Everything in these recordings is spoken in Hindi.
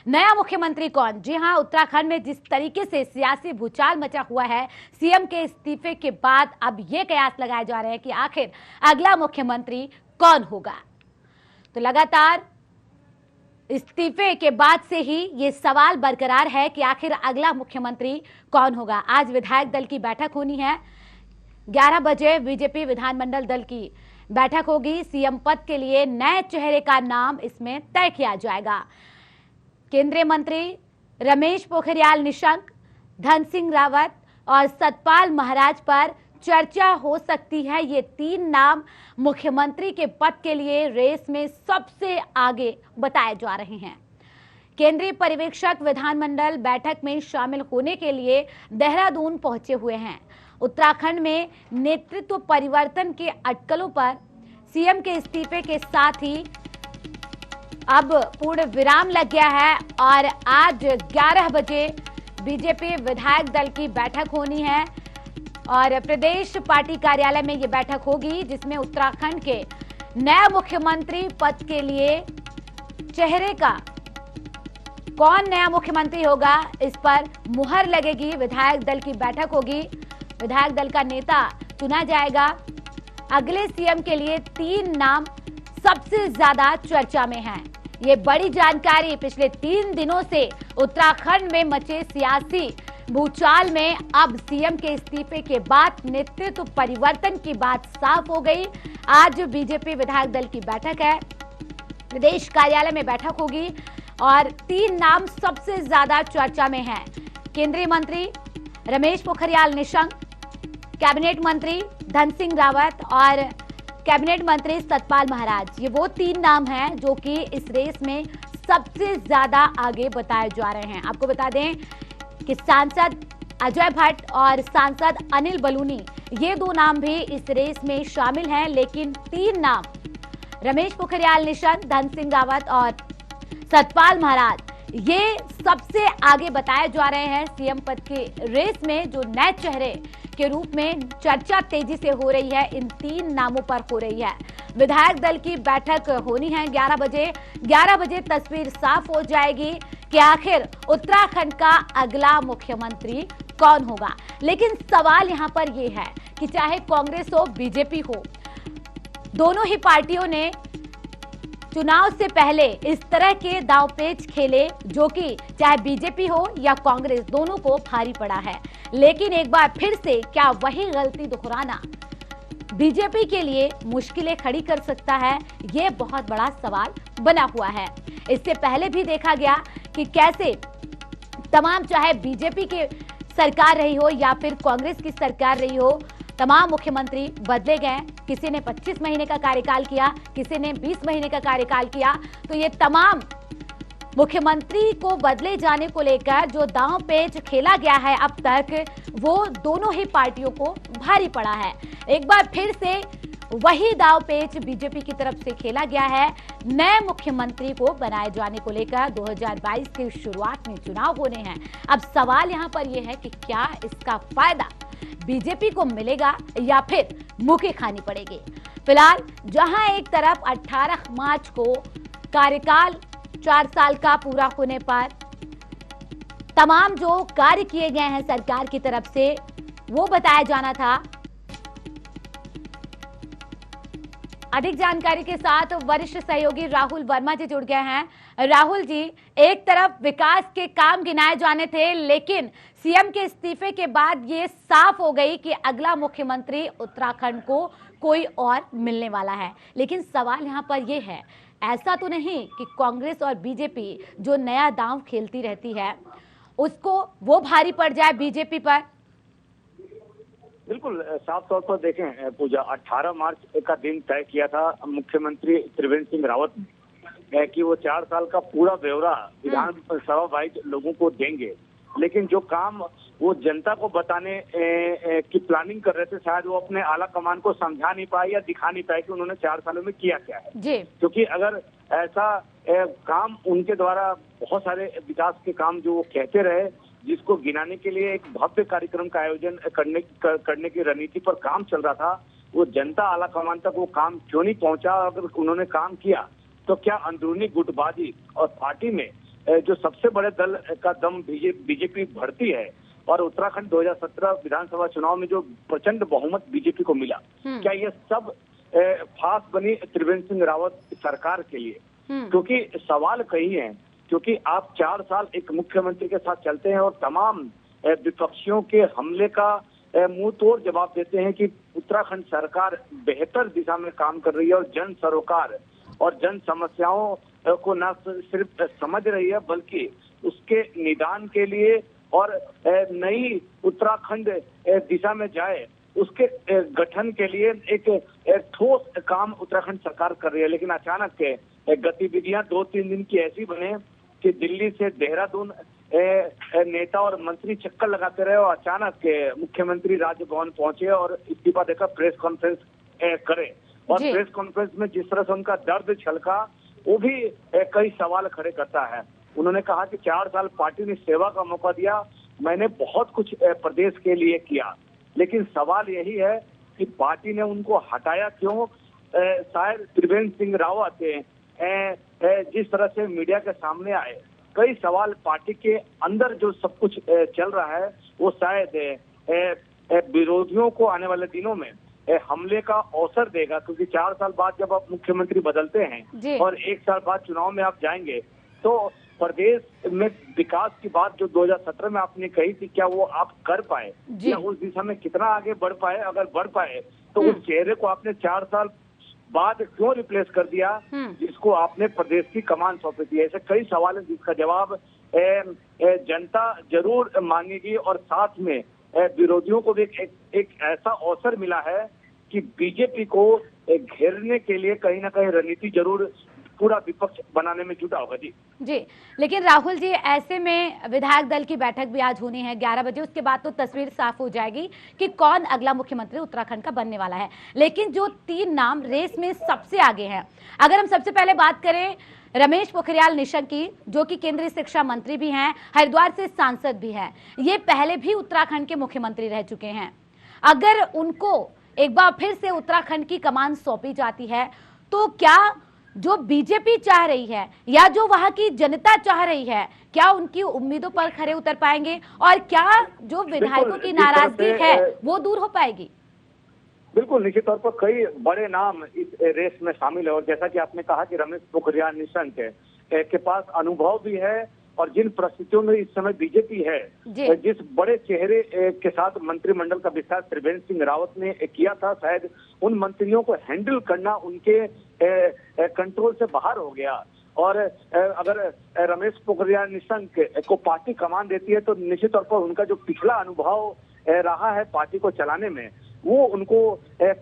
नया मुख्यमंत्री कौन? जी हां, उत्तराखंड में जिस तरीके से सियासी भूचाल मचा हुआ है, सीएम के इस्तीफे के बाद अब ये कयास लगाए जा रहे हैं कि आखिर अगला मुख्यमंत्री कौन होगा। तो लगातार इस्तीफे के बाद से ही ये सवाल बरकरार है कि आखिर अगला मुख्यमंत्री कौन होगा। आज विधायक दल की बैठक होनी है। 11 बजे बीजेपी विधानमंडल दल की बैठक होगी। सीएम पद के लिए नए चेहरे का नाम इसमें तय किया जाएगा। केंद्रीय मंत्री रमेश पोखरियाल निशंक, धन सिंह रावत और सतपाल महाराज पर चर्चा हो सकती है। ये 3 नाम मुख्यमंत्री के पद के लिए रेस में सबसे आगे बताए जा रहे हैं। केंद्रीय पर्यवेक्षक विधानमंडल बैठक में शामिल होने के लिए देहरादून पहुंचे हुए हैं। उत्तराखंड में नेतृत्व परिवर्तन के अटकलों पर सीएम के इस्तीफे के साथ ही अब पूर्ण विराम लग गया है और आज 11 बजे बीजेपी विधायक दल की बैठक होनी है और प्रदेश पार्टी कार्यालय में ये बैठक होगी, जिसमें उत्तराखंड के नया मुख्यमंत्री पद के लिए चेहरे का कौन नया मुख्यमंत्री होगा, इस पर मुहर लगेगी। विधायक दल की बैठक होगी, विधायक दल का नेता चुना जाएगा। अगले सीएम के लिए 3 नाम सबसे ज्यादा चर्चा में हैं। ये बड़ी जानकारी पिछले 3 दिनों से उत्तराखंड में मचे सियासी भूचाल में अब सीएम के इस्तीफे के बाद नेतृत्व परिवर्तन की बात साफ हो गई। आज बीजेपी विधायक दल की बैठक है, प्रदेश कार्यालय में बैठक होगी और 3 नाम सबसे ज्यादा चर्चा में हैं। केंद्रीय मंत्री रमेश पोखरियाल निशंक, कैबिनेट मंत्री धन सिंह रावत और कैबिनेट मंत्री सतपाल महाराज। ये वो 3 नाम हैं जो कि इस रेस में सबसे ज्यादा आगे बताए जा रहे हैं। आपको बता दें कि सांसद अजय भट्ट और सांसद अनिल बलूनी, ये 2 नाम भी इस रेस में शामिल हैं, लेकिन 3 नाम रमेश पोखरियाल निशंक, धन सिंह रावत और सतपाल महाराज, ये सबसे आगे बताए जा रहे हैं सीएम पद के रेस में। जो नए चेहरे के रूप में चर्चा तेजी से हो रही है, इन 3 नामों पर हो रही है। विधायक दल की बैठक होनी है 11 बजे। 11 बजे तस्वीर साफ हो जाएगी कि आखिर उत्तराखंड का अगला मुख्यमंत्री कौन होगा। लेकिन सवाल यहां पर यह है कि चाहे कांग्रेस हो बीजेपी हो, दोनों ही पार्टियों ने चुनाव से पहले इस तरह के दांवपेच खेले जो कि चाहे बीजेपी हो या कांग्रेस, दोनों को भारी पड़ा है। लेकिन एक बार फिर से क्या वही गलती दोहराना बीजेपी के लिए मुश्किलें खड़ी कर सकता है? ये बहुत बड़ा सवाल बना हुआ है। इससे पहले भी देखा गया कि कैसे तमाम, चाहे बीजेपी की सरकार रही हो या फिर कांग्रेस की सरकार रही हो, तमाम मुख्यमंत्री बदले गए। किसी ने 25 महीने का कार्यकाल किया, किसी ने 20 महीने का कार्यकाल किया। तो ये तमाम मुख्यमंत्री को बदले जाने को लेकर जो दांव पेच खेला गया है अब तक, वो दोनों ही पार्टियों को भारी पड़ा है। एक बार फिर से वही दांव पेच बीजेपी की तरफ से खेला गया है। नए मुख्यमंत्री को बनाए जाने को लेकर 2022 की शुरुआत में चुनाव होने हैं। अब सवाल यहां पर यह है कि क्या इसका फायदा बीजेपी को मिलेगा या फिर मुंह खानी पड़ेगी। फिलहाल जहां एक तरफ 18 मार्च को कार्यकाल 4 साल का पूरा होने पर तमाम जो कार्य किए गए हैं सरकार की तरफ से, वो बताया जाना था। अधिक जानकारी के साथ वरिष्ठ सहयोगी राहुल वर्मा जी जुड़ गए हैं। राहुल जी, एक तरफ विकास के काम गिनाए जाने थे, लेकिन सीएम के इस्तीफे के बाद ये साफ हो गई कि अगला मुख्यमंत्री उत्तराखंड को कोई और मिलने वाला है। लेकिन सवाल यहां पर यह है, ऐसा तो नहीं कि कांग्रेस और बीजेपी जो नया दांव खेलती रहती है, उसको वो भारी पड़ जाए बीजेपी पर? बिल्कुल साफ तौर पर देखें पूजा, 18 मार्च का दिन तय किया था मुख्यमंत्री त्रिवेंद्र सिंह रावत ने कि वो 4 साल का पूरा ब्यौरा विधानसभा वाइज लोगों को देंगे। लेकिन जो काम वो जनता को बताने की प्लानिंग कर रहे थे, शायद वो अपने आला कमान को समझा नहीं पाए या दिखा नहीं पाए कि उन्होंने 4 सालों में किया क्या है जी। क्योंकि अगर ऐसा काम उनके द्वारा बहुत सारे विकास के काम जो वो कहते रहे, जिसको गिनाने के लिए एक भव्य कार्यक्रम का आयोजन करने की रणनीति पर काम चल रहा था, वो जनता आला कमान तक वो काम क्यों नहीं पहुंचा? अगर उन्होंने काम किया तो क्या अंदरूनी गुटबाजी और पार्टी में जो सबसे बड़े दल का दम बीजेपी भरती है और उत्तराखंड 2017 विधानसभा चुनाव में जो प्रचंड बहुमत बीजेपी को मिला, क्या ये सब फांस बनी त्रिवेंद्र सिंह रावत सरकार के लिए? क्योंकि सवाल कई हैं, क्योंकि आप 4 साल एक मुख्यमंत्री के साथ चलते हैं और तमाम विपक्षियों के हमले का मुंह तोड़ जवाब देते हैं कि उत्तराखंड सरकार बेहतर दिशा में काम कर रही है और जन सरोकार और जन समस्याओं को न सिर्फ समझ रही है बल्कि उसके निदान के लिए और नई उत्तराखंड दिशा में जाए उसके गठन के लिए एक ठोस काम उत्तराखंड सरकार कर रही है। लेकिन अचानक गतिविधियां 2-3 दिन की ऐसी बने कि दिल्ली से देहरादून नेता और मंत्री चक्कर लगाते रहे और अचानक मुख्यमंत्री राजभवन पहुंचे और इस्तीफा देकर प्रेस कॉन्फ्रेंस करे और प्रेस कॉन्फ्रेंस में जिस तरह से उनका दर्द छलका वो भी कई सवाल खड़े करता है। उन्होंने कहा कि 4 साल पार्टी ने सेवा का मौका दिया, मैंने बहुत कुछ प्रदेश के लिए किया, लेकिन सवाल यही है कि पार्टी ने उनको हटाया क्यों? शायद त्रिवेंद्र सिंह रावत जिस तरह से मीडिया के सामने आए, कई सवाल पार्टी के अंदर जो सब कुछ चल रहा है वो शायद विरोधियों को आने वाले दिनों में हमले का अवसर देगा, क्योंकि 4 साल बाद जब आप मुख्यमंत्री बदलते हैं और 1 साल बाद चुनाव में आप जाएंगे तो प्रदेश में विकास की बात जो 2017 में आपने कही थी, क्या वो आप कर पाए या उस दिशा में कितना आगे बढ़ पाए? अगर बढ़ पाए तो उस चेहरे को आपने 4 साल बाद क्यों रिप्लेस कर दिया जिसको आपने प्रदेश की कमान सौंपी थी? ऐसे कई सवाल हैं जिसका जवाब जनता जरूर मांगेगी और साथ में विरोधियों को भी एक ऐसा अवसर मिला है कि बीजेपी को घेरने के लिए कहीं ना कहीं रणनीति जरूर पूरा विपक्ष बनाने में जुटा होगा। जी लेकिन राहुल जी, ऐसे में विधायक दल की बैठक भी आज होनी है 11 बजे, उसके बाद तो तस्वीर साफ हो जाएगी कि कौन अगला मुख्यमंत्री उत्तराखंड का बनने वाला है। लेकिन जो 3 नाम रेस में सबसे आगे हैं, अगर हम सबसे पहले बात करें रमेश पोखरियाल निशंक की, जो कि केंद्रीय शिक्षा मंत्री भी हैं, हरिद्वार से सांसद भी हैं, ये पहले भी उत्तराखंड के मुख्यमंत्री रह चुके हैं। अगर उनको एक बार फिर से उत्तराखंड की कमान सौंपी जाती है तो क्या जो बीजेपी चाह रही है या जो वहां की जनता चाह रही है, क्या उनकी उम्मीदों पर खरे उतर पाएंगे और क्या जो विधायकों की नाराजगी है वो दूर हो पाएगी? बिल्कुल, निश्चित तौर पर कई बड़े नाम इस रेस में शामिल है और जैसा कि आपने कहा कि रमेश पोखरियाल निशंक के पास अनुभव भी है और जिन परिस्थितियों में इस समय बीजेपी है, जिस बड़े चेहरे के साथ मंत्रिमंडल का विस्तार त्रिवेंद्र सिंह रावत ने किया था, शायद उन मंत्रियों को हैंडल करना उनके कंट्रोल से बाहर हो गया। और अगर रमेश पोखरियाल निशंक को पार्टी कमान देती है तो निश्चित तौर पर उनका जो पिछला अनुभव रहा है पार्टी को चलाने में वो उनको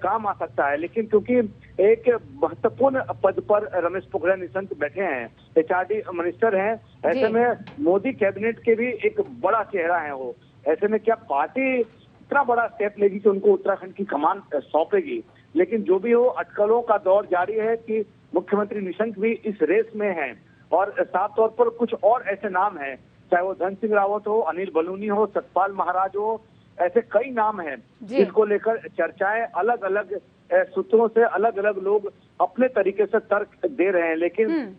काम आ सकता है। लेकिन क्योंकि एक महत्वपूर्ण पद पर रमेश पोखरियाल निशंक बैठे हैं, HRD मिनिस्टर हैं, ऐसे में मोदी कैबिनेट के भी एक बड़ा चेहरा है वो, ऐसे में क्या पार्टी इतना बड़ा स्टेप लेगी कि उनको उत्तराखंड की कमान सौंपेगी? लेकिन जो भी हो, अटकलों का दौर जारी है कि मुख्यमंत्री निशंक भी इस रेस में हैं और साफ तौर पर कुछ और ऐसे नाम हैं, चाहे वो धन सिंह रावत हो, अनिल बलूनी हो, सतपाल महाराज हो, ऐसे कई नाम हैं जिसको लेकर चर्चाएं अलग अलग सूत्रों से अलग अलग लोग अपने तरीके से तर्क दे रहे हैं। लेकिन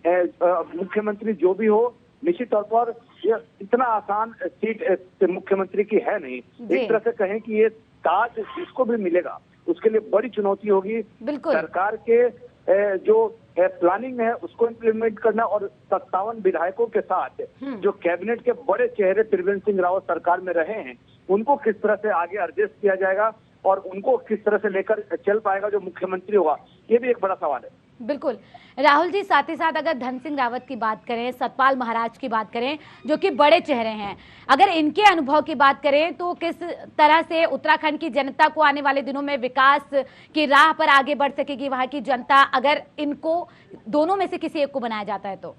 मुख्यमंत्री जो भी हो, निश्चित तौर पर ये इतना आसान सीट मुख्यमंत्री की है नहीं। एक तरह से कहें कि ये ताज जिसको भी मिलेगा उसके लिए बड़ी चुनौती होगी सरकार के जो प्लानिंग है उसको इम्प्लीमेंट करना और 57 विधायकों के साथ जो कैबिनेट के बड़े चेहरे त्रिवेंद्र सिंह रावत सरकार में रहे हैं उनको किस तरह से आगे एडजस्ट किया जाएगा और उनको किस तरह से लेकर चल पाएगा जो मुख्यमंत्री होगा, ये भी एक बड़ा सवाल है। बिल्कुल राहुल जी, साथ ही साथ अगर धन सिंह रावत की बात करें, सतपाल महाराज की बात करें जो कि बड़े चेहरे हैं, अगर इनके अनुभव की बात करें तो किस तरह से उत्तराखंड की जनता को आने वाले दिनों में विकास की राह पर आगे बढ़ सकेगी वहां की जनता, अगर इनको दोनों में से किसी एक को बनाया जाता है तो?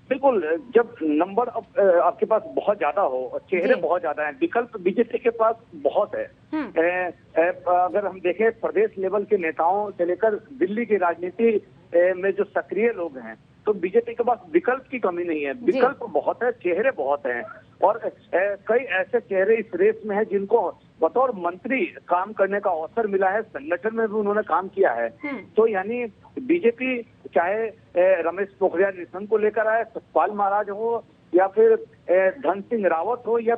बिल्कुल, जब नंबर आपके पास बहुत ज्यादा हो और चेहरे बहुत ज्यादा हैं, विकल्प बीजेपी के पास बहुत है। अगर हम देखें प्रदेश लेवल के नेताओं से लेकर दिल्ली की राजनीति में जो सक्रिय लोग हैं तो बीजेपी के पास विकल्प की कमी नहीं है, विकल्प बहुत है, चेहरे बहुत हैं और कई ऐसे चेहरे इस रेस में हैं जिनको बतौर मंत्री काम करने का अवसर मिला है, संगठन में भी उन्होंने काम किया है। तो यानी बीजेपी चाहे रमेश पोखरियाल निशंक को लेकर आए, सतपाल महाराज हो या फिर धन सिंह रावत हो या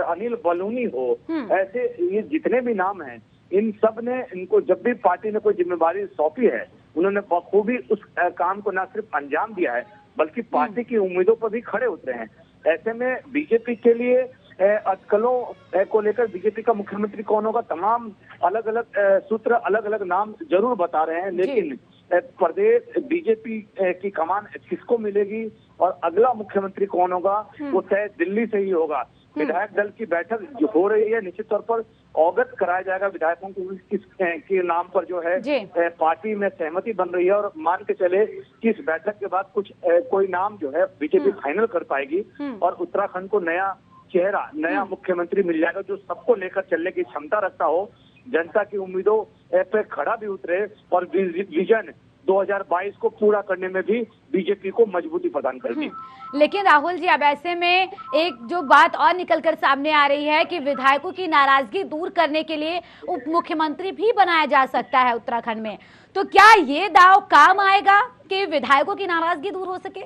अनिल बलूनी हो, ऐसे ये जितने भी नाम हैं, इन सब ने इनको जब भी पार्टी ने कोई जिम्मेदारी सौंपी है, उन्होंने बखूबी उस काम को न सिर्फ अंजाम दिया है बल्कि पार्टी की उम्मीदों पर भी खड़े उतरे हैं। ऐसे में बीजेपी के लिए अटकलों को लेकर बीजेपी का मुख्यमंत्री कौन होगा, तमाम अलग अलग सूत्र अलग अलग नाम जरूर बता रहे हैं, लेकिन प्रदेश बीजेपी की कमान किसको मिलेगी और अगला मुख्यमंत्री कौन होगा वो तय दिल्ली से ही होगा। विधायक दल की बैठक जो हो रही है, निश्चित तौर पर अवगत कराया जाएगा विधायकों को किस के नाम पर जो है पार्टी में सहमति बन रही है, और मान के चले कि इस बैठक के बाद कुछ कोई नाम जो है बीजेपी फाइनल कर पाएगी और उत्तराखंड को नया चेहरा, नया मुख्यमंत्री मिल जाएगा जो सबको लेकर चलने की क्षमता रखता हो, जनता की उम्मीदों पे खड़ा भी उतरे और विजन 2022 को पूरा करने में भी बीजेपी को मजबूती प्रदान करती। लेकिन राहुल जी, अब ऐसे में एक जो बात और निकलकर सामने आ रही है कि विधायकों की नाराजगी दूर करने के लिए उप मुख्यमंत्री भी बनाया जा सकता है उत्तराखंड में, तो क्या ये दाव काम आएगा कि विधायकों की नाराजगी दूर हो सके?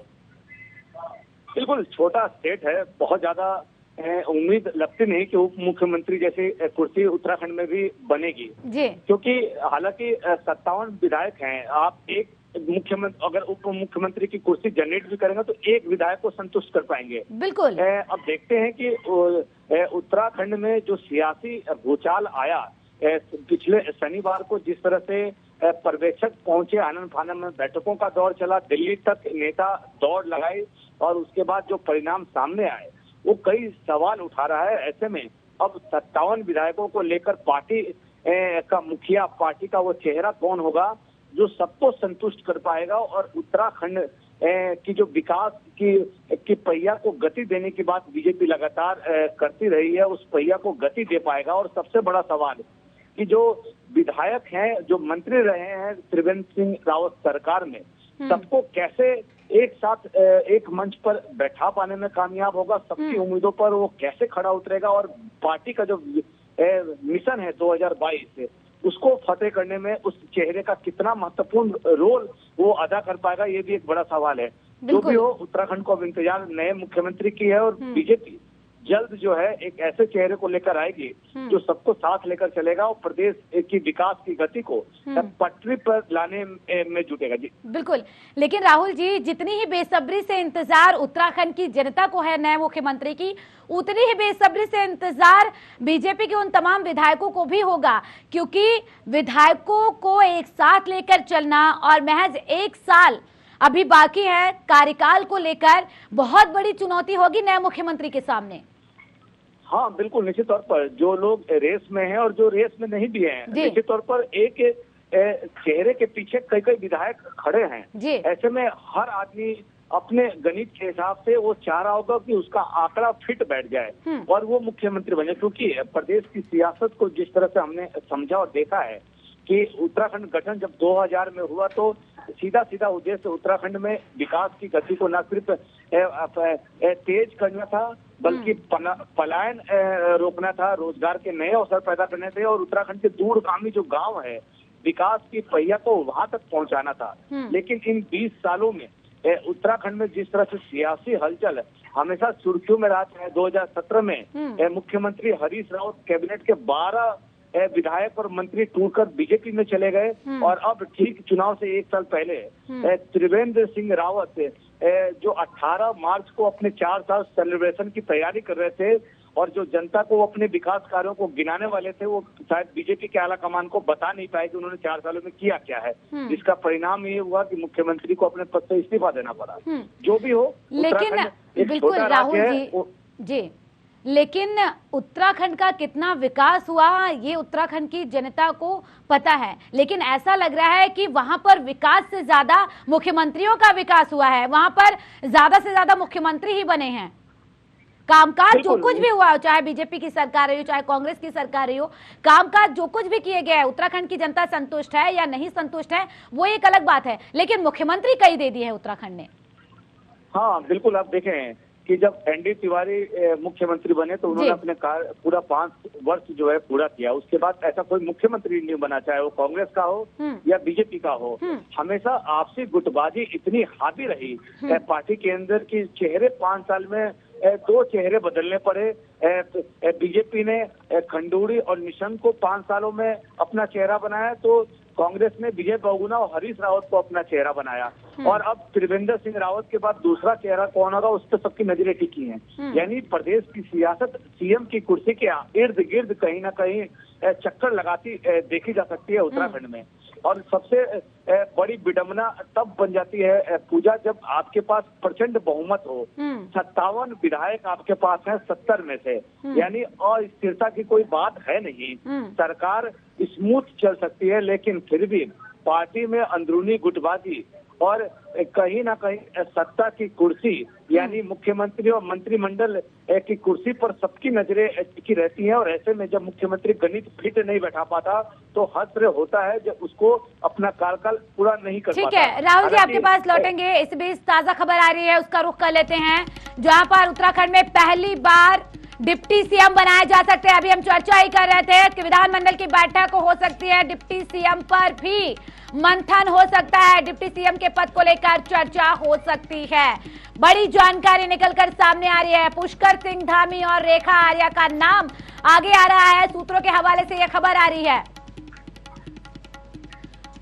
बिल्कुल, छोटा स्टेट है, बहुत ज्यादा उम्मीद लगती नहीं कि उप मुख्यमंत्री जैसी कुर्सी उत्तराखंड में भी बनेगी जी, क्योंकि हालांकि 57 विधायक हैं। आप एक मुख्यमंत्री अगर उप मुख्यमंत्री की कुर्सी जनरेट भी करेंगे तो एक विधायक को संतुष्ट कर पाएंगे। बिल्कुल। अब देखते हैं कि उत्तराखंड में जो सियासी भूचाल आया पिछले शनिवार को, जिस तरह से पर्यवेक्षक पहुंचे, आनन फानन में बैठकों का दौर चला, दिल्ली तक नेता दौड़ लगाई और उसके बाद जो परिणाम सामने आए वो कई सवाल उठा रहा है। ऐसे में अब 57 विधायकों को लेकर पार्टी का मुखिया, पार्टी का वो चेहरा कौन होगा जो सबको संतुष्ट कर पाएगा और उत्तराखंड की जो विकास की पहिया को गति देने की बात बीजेपी लगातार करती रही है, उस पहिया को गति दे पाएगा। और सबसे बड़ा सवाल कि जो विधायक हैं, जो मंत्री रहे हैं त्रिवेंद्र सिंह रावत सरकार में, सबको कैसे एक साथ एक मंच पर बैठा पाने में कामयाब होगा, सबकी उम्मीदों पर वो कैसे खड़ा उतरेगा और पार्टी का जो मिशन है 2022 उसको फतेह करने में उस चेहरे का कितना महत्वपूर्ण रोल वो अदा कर पाएगा, ये भी एक बड़ा सवाल है। जो भी हो, उत्तराखंड को अब इंतजार नए मुख्यमंत्री की है और बीजेपी जल्द जो है एक ऐसे चेहरे को लेकर आएगी जो सबको साथ लेकर चलेगा और प्रदेश की विकास की गति को पटरी पर लाने में जुटेगा। जी बिल्कुल। लेकिन राहुल जी, जितनी ही बेसब्री से इंतजार उत्तराखंड की जनता को है नए मुख्यमंत्री की, उतनी ही बेसब्री से इंतजार बीजेपी के उन तमाम विधायकों को भी होगा, क्योंकि विधायकों को एक साथ लेकर चलना और महज 1 साल अभी बाकी है कार्यकाल को लेकर बहुत बड़ी चुनौती होगी नए मुख्यमंत्री के सामने। हाँ बिल्कुल, निश्चित तौर पर जो लोग रेस में हैं और जो रेस में नहीं भी हैं, निश्चित तौर पर एक चेहरे के पीछे कई कई विधायक खड़े हैं। ऐसे में हर आदमी अपने गणित के हिसाब से वो चाह रहा होगा कि उसका आंकड़ा फिट बैठ जाए और वो मुख्यमंत्री बने, क्योंकि प्रदेश की सियासत को जिस तरह से हमने समझा और देखा है कि उत्तराखंड गठन जब 2000 में हुआ तो सीधा उद्देश्य उत्तराखंड में विकास की गति को न सिर्फ तेज करना था बल्कि पलायन रोकना था, रोजगार के नए अवसर पैदा करने थे और उत्तराखंड के दूरगामी जो गांव है विकास की पहिया को वहां तक पहुंचाना था। लेकिन इन 20 सालों में उत्तराखंड में जिस तरह से सियासी हलचल हमेशा सुर्खियों में रहा है, 2017 में मुख्यमंत्री हरीश रावत कैबिनेट के 12 विधायक और मंत्री टूटकर बीजेपी में चले गए और अब ठीक चुनाव से 1 साल पहले त्रिवेंद्र सिंह रावत जो 18 मार्च को अपने 4 साल सेलिब्रेशन की तैयारी कर रहे थे और जो जनता को अपने विकास कार्यों को गिनाने वाले थे, वो शायद बीजेपी के आला कमान को बता नहीं पाए कि उन्होंने 4 सालों में किया क्या है, जिसका परिणाम ये हुआ कि मुख्यमंत्री को अपने पद से इस्तीफा देना पड़ा। जो भी हो, लेकिन बिल्कुल राहुल जी, लेकिन उत्तराखंड का कितना विकास हुआ ये उत्तराखंड की जनता को पता है, लेकिन ऐसा लग रहा है कि वहां पर विकास से ज्यादा मुख्यमंत्रियों का विकास हुआ है, वहां पर ज्यादा से ज्यादा मुख्यमंत्री ही बने हैं। कामकाज जो कुछ भी हुआ हो, चाहे बीजेपी की सरकार रही हो चाहे कांग्रेस की सरकार रही हो, कामकाज जो कुछ भी किए गए, उत्तराखंड की जनता संतुष्ट है या नहीं संतुष्ट है वो एक अलग बात है, लेकिन मुख्यमंत्री कई दे दिए है उत्तराखंड ने। हाँ बिल्कुल, आप देखें कि जब एनडी तिवारी मुख्यमंत्री बने तो उन्होंने अपने पूरा 5 वर्ष जो है पूरा किया। उसके बाद ऐसा कोई मुख्यमंत्री नहीं बना, चाहे वो कांग्रेस का हो या बीजेपी का हो। हमेशा आपसी गुटबाजी इतनी हावी रही पार्टी के अंदर की चेहरे 5 साल में 2 चेहरे बदलने पड़े। बीजेपी ने खंडूड़ी और निशंक को 5 सालों में अपना चेहरा बनाया, तो कांग्रेस ने विजय बहुगुणा और हरीश रावत को अपना चेहरा बनाया। और अब त्रिवेंद्र सिंह रावत के बाद दूसरा चेहरा कौन होगा, उस पर सबकी नजरें टिकी हैं। यानी प्रदेश की सियासत सीएम की कुर्सी के इर्द गिर्द कहीं ना कहीं चक्कर लगाती देखी जा सकती है उत्तराखंड में। और सबसे बड़ी विडंबना तब बन जाती है पूजा, जब आपके पास प्रचंड बहुमत हो। 57 विधायक आपके पास हैं 70 में से, यानी अस्थिरता की कोई बात है नहीं। सरकार स्मूथ चल सकती है, लेकिन फिर भी पार्टी में अंदरूनी गुटबाजी और कहीं ना कहीं सत्ता की कुर्सी यानी मुख्यमंत्री और मंत्रिमंडल की कुर्सी पर सबकी नजरें टिकी रहती हैं। और ऐसे में जब मुख्यमंत्री गणित फिट नहीं बैठा पाता तो हश्र होता है जब उसको अपना कार्यकाल पूरा नहीं कर पाता। ठीक है राहुल जी, आपके पास लौटेंगे। इस बीच ताजा खबर आ रही है, उसका रुख कर लेते हैं, जहां पर उत्तराखंड में पहली बार डिप्टी सीएम बनाए जा सकते हैं। अभी हम चर्चा ही कर रहे थे कि विधानमंडल की बैठक हो सकती है, डिप्टी सीएम पर भी मंथन हो सकता है, डिप्टी सीएम के पद को लेकर चर्चा हो सकती है। बड़ी जानकारी निकलकर सामने आ रही है, पुष्कर सिंह धामी और रेखा आर्या का नाम आगे आ रहा है। सूत्रों के हवाले से यह खबर आ रही है।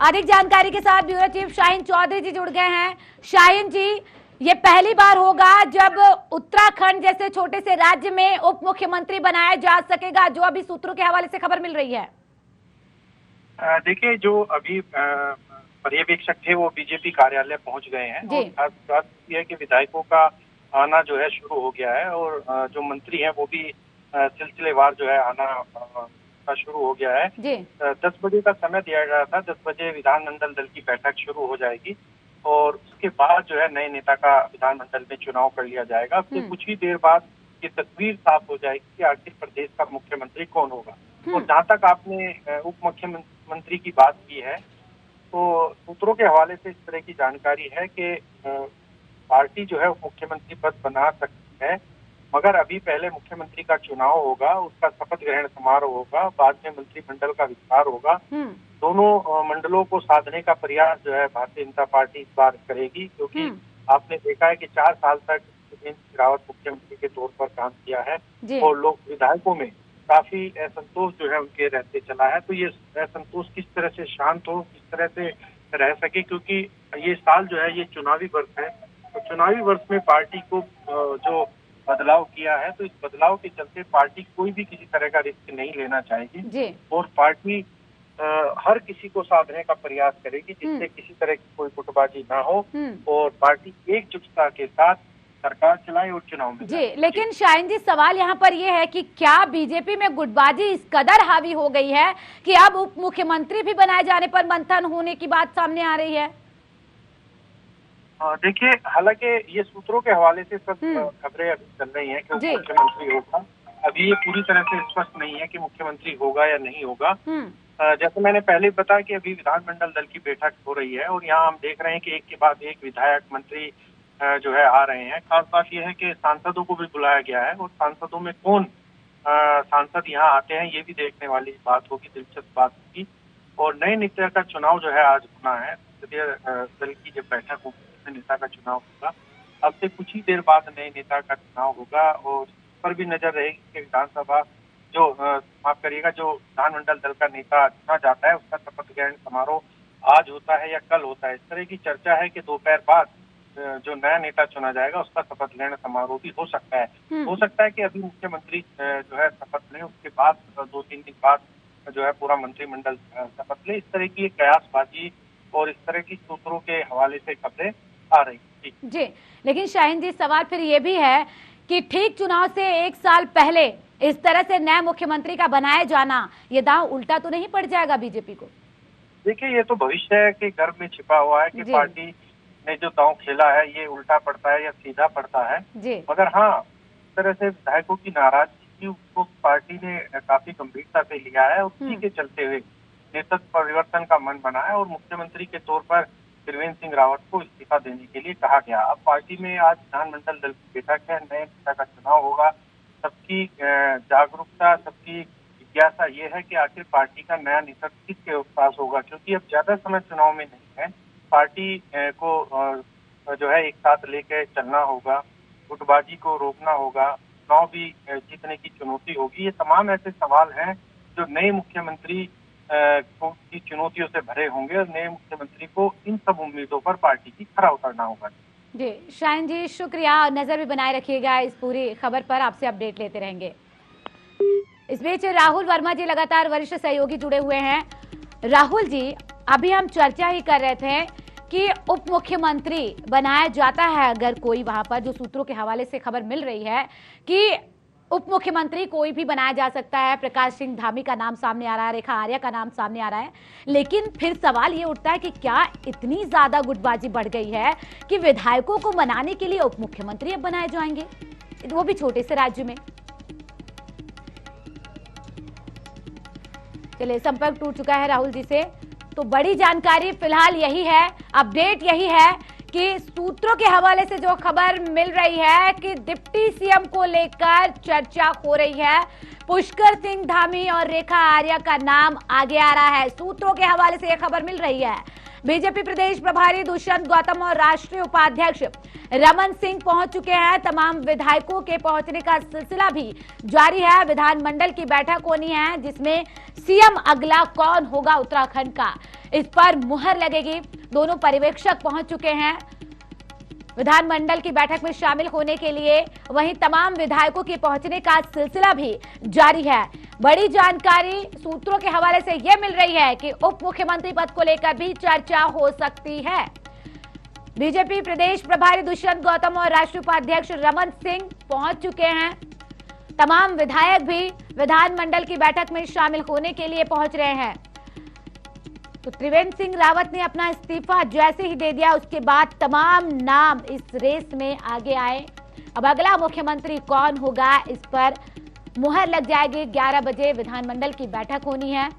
अधिक जानकारी के साथ ब्यूरो चीफ शाहीन चौधरी जी जुड़ गए हैं। शाहीन जी, ये पहली बार होगा जब उत्तराखंड जैसे छोटे से राज्य में उप मुख्यमंत्री बनाया जा सकेगा, जो अभी सूत्रों के हवाले से खबर मिल रही है। देखिए, जो अभी पर्यवेक्षक थे वो बीजेपी कार्यालय पहुंच गए हैं और खास बात यह है कि विधायकों का आना जो है शुरू हो गया है और जो मंत्री हैं वो भी सिलसिलेवार जो है आना शुरू हो गया है। 10 बजे का समय दिया गया था, 10 बजे विधानमंडल दल की बैठक शुरू हो जाएगी और उसके बाद जो है नए नेता का विधानमंडल में चुनाव कर लिया जाएगा। फिर कुछ ही देर बाद ये तस्वीर साफ हो जाएगी कि आखिर प्रदेश का मुख्यमंत्री कौन होगा। और जहाँ तक आपने उप मुख्यमंत्री की बात की है, तो सूत्रों के हवाले से इस तरह की जानकारी है कि पार्टी जो है उप मुख्यमंत्री पद बना सकती है, मगर अभी पहले मुख्यमंत्री का चुनाव होगा, उसका शपथ ग्रहण समारोह होगा, बाद में मंत्रिमंडल का विस्तार होगा। दोनों मंडलों को साधने का प्रयास जो है भारतीय जनता पार्टी इस बार करेगी, क्योंकि आपने देखा है कि 4 साल तक त्रिवेंद्र सिंह रावत मुख्यमंत्री के तौर पर काम किया है और लोग विधायकों में काफी असंतोष जो है उनके रहते चला है। तो ये असंतोष किस तरह से शांत हो, किस तरह से रह सके, क्योंकि ये साल जो है ये चुनावी वर्ष है। तो चुनावी वर्ष में पार्टी को जो बदलाव किया है, तो इस बदलाव के चलते पार्टी कोई भी किसी तरह का रिस्क नहीं लेना चाहेगी और पार्टी हर किसी को साधने का प्रयास करेगी जिससे किसी तरह की कोई गुटबाजी ना हो और पार्टी एकजुटता के साथ सरकार चलाए और चुनाव में जी। लेकिन शाहीन जी, सवाल यहाँ पर यह है कि क्या बीजेपी में गुटबाजी इस कदर हावी हो गई है कि अब उप मुख्यमंत्री भी बनाए जाने पर मंथन होने की बात सामने आ रही है? देखिए, हालांकि ये सूत्रों के हवाले से सब खबरें अभी चल रही हैं कि मुख्यमंत्री होगा। अभी ये पूरी तरह से स्पष्ट नहीं है कि मुख्यमंत्री होगा या नहीं होगा। जैसे मैंने पहले बताया कि अभी विधानमंडल दल की बैठक हो रही है और यहाँ हम देख रहे हैं कि एक के बाद एक विधायक मंत्री जो है आ रहे हैं। खास बात यह है कि सांसदों को भी बुलाया गया है और सांसदों में कौन सांसद यहाँ आते हैं ये भी देखने वाली बात होगी, दिलचस्प बात होगी। और नए नेता का चुनाव जो है आज होना है, दल की जब बैठक होगी उसमें नेता का चुनाव होगा। अब से कुछ ही देर बाद नए नेता का चुनाव होगा और इस पर भी नजर रहेगी कि विधानसभा जो माफ करिएगा जो विधानमंडल दल का नेता चुना जाता है उसका शपथ ग्रहण समारोह आज होता है या कल होता है। इस तरह की चर्चा है कि दोपहर बाद जो नया नेता चुना जाएगा उसका शपथ ग्रहण समारोह भी हो सकता है। हो सकता है कि अभी मुख्यमंत्री जो है शपथ लें, उसके बाद 2-3 दिन बाद जो है पूरा मंत्रिमंडल शपथ ले। इस तरह की कयासबाजी और इस तरह की सूत्रों के हवाले से खबरें आ रही जी। लेकिन शाहीन जी, सवाल फिर ये भी है कि ठीक चुनाव से 1 साल पहले इस तरह से नए मुख्यमंत्री का बनाया जाना, ये दांव उल्टा तो नहीं पड़ जाएगा बीजेपी को? देखिए, ये तो भविष्य के गर्भ में छिपा हुआ है कि पार्टी ने जो दांव खेला है ये उल्टा पड़ता है या सीधा पड़ता है। मगर हाँ, इस तरह से विधायकों की नाराजगी को पार्टी ने काफी गंभीरता से लिया है और उसी के चलते हुए नेतृत्व परिवर्तन का मन बना है और मुख्यमंत्री के तौर पर त्रिवेंद्र सिंह रावत को इस्तीफा देने के लिए कहा गया। अब पार्टी में आज विधानमंडल दल की बैठक है, नए नेता का चुनाव होगा। सबकी जागरूकता, सबकी जिज्ञासा ये है कि आखिर पार्टी का नया नेतृत्व किसके पास होगा, क्योंकि अब ज्यादा समय चुनाव में नहीं है। पार्टी को जो है एक साथ लेकर चलना होगा, गुटबाजी को रोकना होगा, चुनाव भी जीतने की चुनौती होगी। ये तमाम ऐसे सवाल हैं जो नए मुख्यमंत्री की चुनौतियों से भरे होंगे और नए मुख्यमंत्री को इन सब उम्मीदों पर पार्टी की खरा उतरना होगा। जी शायन जी शुक्रिया, और नजर भी बनाए रखिएगा इस पूरी खबर पर, आपसे अपडेट लेते रहेंगे। इस बीच राहुल वर्मा जी लगातार वरिष्ठ सहयोगी जुड़े हुए हैं। राहुल जी, अभी हम चर्चा ही कर रहे थे कि उप मुख्यमंत्री बनाया जाता है अगर कोई, वहां पर जो सूत्रों के हवाले से खबर मिल रही है कि उप मुख्यमंत्री कोई भी बनाया जा सकता है। प्रकाश सिंह धामी का नाम सामने आ रहा है, रेखा आर्या का नाम सामने आ रहा है, लेकिन फिर सवाल ये उठता है कि क्या इतनी ज्यादा गुटबाजी बढ़ गई है कि विधायकों को मनाने के लिए उप मुख्यमंत्री अब बनाए जाएंगे, वो भी छोटे से राज्य में। चलिए, संपर्क टूट चुका है राहुल जी से, तो बड़ी जानकारी फिलहाल यही है, अपडेट यही है कि सूत्रों के हवाले से जो खबर मिल रही है कि डिप्टी सीएम को लेकर चर्चा हो रही है। पुष्कर सिंह धामी और रेखा आर्या का नाम आगे आ रहा है, सूत्रों के हवाले से यह खबर मिल रही है। बीजेपी प्रदेश प्रभारी दुष्यंत गौतम और राष्ट्रीय उपाध्यक्ष रमन सिंह पहुंच चुके हैं। तमाम विधायकों के पहुंचने का सिलसिला भी जारी है। विधानमंडल की बैठक होनी है जिसमें सीएम अगला कौन होगा उत्तराखंड का, इस पर मुहर लगेगी। दोनों पर्यवेक्षक पहुंच चुके हैं विधानमंडल की बैठक में शामिल होने के लिए, वहीं तमाम विधायकों के पहुंचने का सिलसिला भी जारी है। बड़ी जानकारी सूत्रों के हवाले से यह मिल रही है कि उप मुख्यमंत्री पद को लेकर भी चर्चा हो सकती है। बीजेपी प्रदेश प्रभारी दुष्यंत गौतम और राष्ट्रीय उपाध्यक्ष रमन सिंह पहुंच चुके हैं। तमाम विधायक भी विधानमंडल की बैठक में शामिल होने के लिए पहुंच रहे हैं। तो त्रिवेंद्र सिंह रावत ने अपना इस्तीफा जैसे ही दे दिया, उसके बाद तमाम नाम इस रेस में आगे आए। अब अगला मुख्यमंत्री कौन होगा, इस पर मुहर लग जाएगी। 11 बजे विधानमंडल की बैठक होनी है।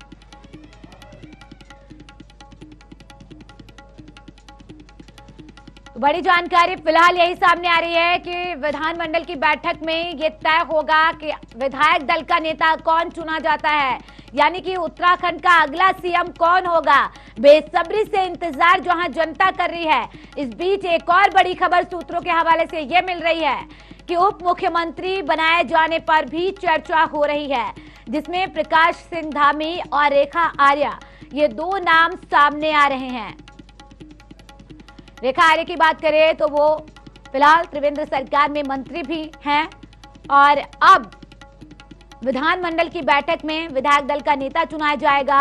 तो बड़ी जानकारी फिलहाल यही सामने आ रही है कि विधानमंडल की बैठक में यह तय होगा कि विधायक दल का नेता कौन चुना जाता है, यानी कि उत्तराखंड का अगला सीएम कौन होगा। बेसब्री से इंतजार जहां जनता कर रही है, इस बीच एक और बड़ी खबर सूत्रों के हवाले से यह मिल रही है कि उप मुख्यमंत्री बनाए जाने पर भी चर्चा हो रही है, जिसमें प्रकाश सिंह धामी और रेखा आर्या, ये दो नाम सामने आ रहे हैं। रेखा आर्या की बात करें तो वो फिलहाल त्रिवेंद्र सरकार में मंत्री भी हैं और अब विधानमंडल की बैठक में विधायक दल का नेता चुना जाएगा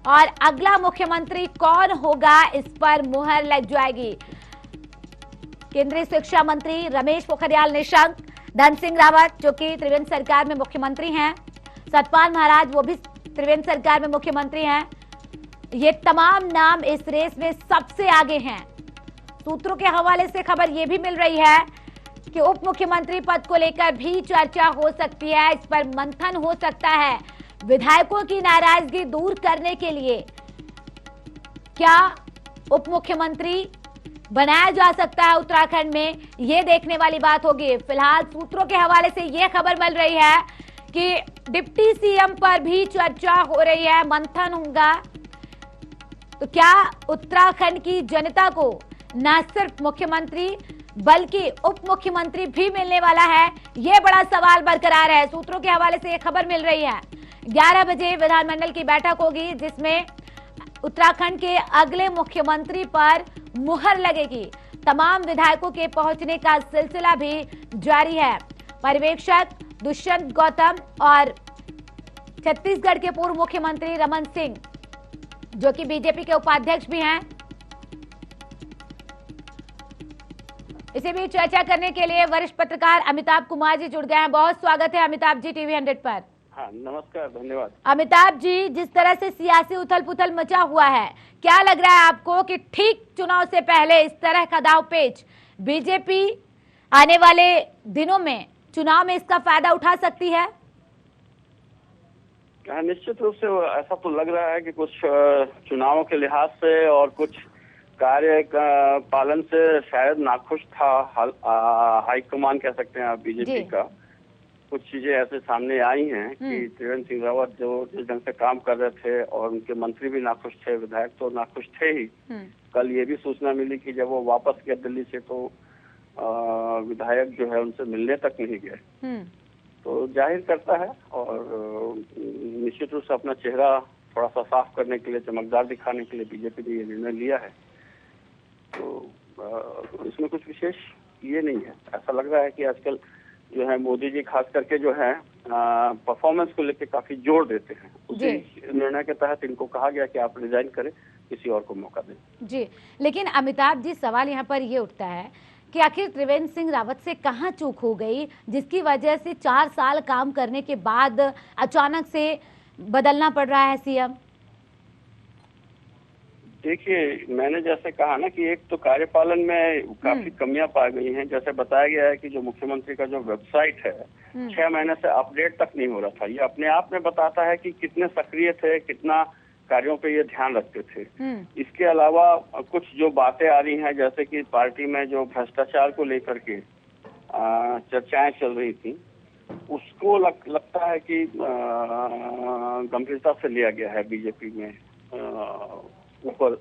और अगला मुख्यमंत्री कौन होगा, इस पर मुहर लग जाएगी। केंद्रीय शिक्षा मंत्री रमेश पोखरियाल निशंक, धन सिंह रावत जो कि त्रिवेंद्र सरकार में मुख्यमंत्री हैं, सतपाल महाराज वो भी त्रिवेंद्र सरकार में मुख्यमंत्री हैं, ये तमाम नाम इस रेस में सबसे आगे हैं। सूत्रों के हवाले से खबर ये भी मिल रही है कि उप मुख्यमंत्री पद को लेकर भी चर्चा हो सकती है, इस पर मंथन हो सकता है। विधायकों की नाराजगी दूर करने के लिए क्या उप मुख्यमंत्री बनाया जा सकता है उत्तराखंड में, ये देखने वाली बात होगी। फिलहाल सूत्रों के हवाले से यह खबर मिल रही है कि डिप्टी सीएम पर भी चर्चा हो रही है, मंथन होगा। तो क्या उत्तराखंड की जनता को न सिर्फ मुख्यमंत्री बल्कि उप मुख्यमंत्री भी मिलने वाला है, यह बड़ा सवाल बरकरार है। सूत्रों के हवाले से यह खबर मिल रही है 11 बजे विधानमंडल की बैठक होगी जिसमें उत्तराखंड के अगले मुख्यमंत्री पर मुहर लगेगी। तमाम विधायकों के पहुंचने का सिलसिला भी जारी है। पर्यवेक्षक दुष्यंत गौतम और छत्तीसगढ़ के पूर्व मुख्यमंत्री रमन सिंह जो कि बीजेपी के उपाध्यक्ष भी हैं, इसे भी चर्चा करने के लिए वरिष्ठ पत्रकार अमिताभ कुमार जी जुड़ गए हैं। बहुत स्वागत है अमिताभ जी टीवी 100 पर। हाँ, नमस्कार, धन्यवाद। अमिताभ जी, जिस तरह से सियासी उथल पुथल मचा हुआ है, क्या लग रहा है आपको कि ठीक चुनाव से पहले इस तरह का दांवपेच बीजेपी आने वाले दिनों में चुनाव में इसका फायदा उठा सकती है? निश्चित रूप से ऐसा तो लग रहा है कि कुछ चुनावों के लिहाज से और कुछ पालन से शायद नाखुश था हाईकमान कह सकते हैं आप बीजेपी का। कुछ चीजें ऐसे सामने आई हैं कि त्रिवेंद्र सिंह रावत जो जिस ढंग से काम कर रहे थे और उनके मंत्री भी नाखुश थे, विधायक तो नाखुश थे ही। कल ये भी सूचना मिली कि जब वो वापस गए दिल्ली से तो विधायक जो है उनसे मिलने तक नहीं गए। तो जाहिर करता है और निश्चित रूप से अपना चेहरा थोड़ा सा साफ करने के लिए, चमकदार दिखाने के लिए बीजेपी ने ये निर्णय लिया है। तो इसमें कुछ विशेष ये नहीं है। ऐसा लग रहा है कि आजकल जो है मोदी जी खास करके जो है परफॉर्मेंस को लेकर काफी जोर देते हैं। उसी निर्णय के तहत इनको कहा गया कि आप रिजाइन करें, किसी और को मौका दें। जी, लेकिन अमिताभ जी सवाल यहाँ पर ये उठता है कि आखिर त्रिवेंद्र सिंह रावत से कहाँ चूक हो गई जिसकी वजह से 4 साल काम करने के बाद अचानक से बदलना पड़ रहा है सीएम? देखिए, मैंने जैसे कहा ना कि एक तो कार्यपालन में काफी कमियां पाई गई हैं। जैसे बताया गया है कि जो मुख्यमंत्री का जो वेबसाइट है 6 महीने से अपडेट तक नहीं हो रहा था। ये अपने आप में बताता है कि कितने सक्रिय थे, कितना कार्यों पे ये ध्यान रखते थे। इसके अलावा कुछ जो बातें आ रही हैं, जैसे कि पार्टी में जो भ्रष्टाचार को लेकर के चर्चाएं चल रही थी, उसको लगता है कि गंभीरता से लिया गया है बीजेपी में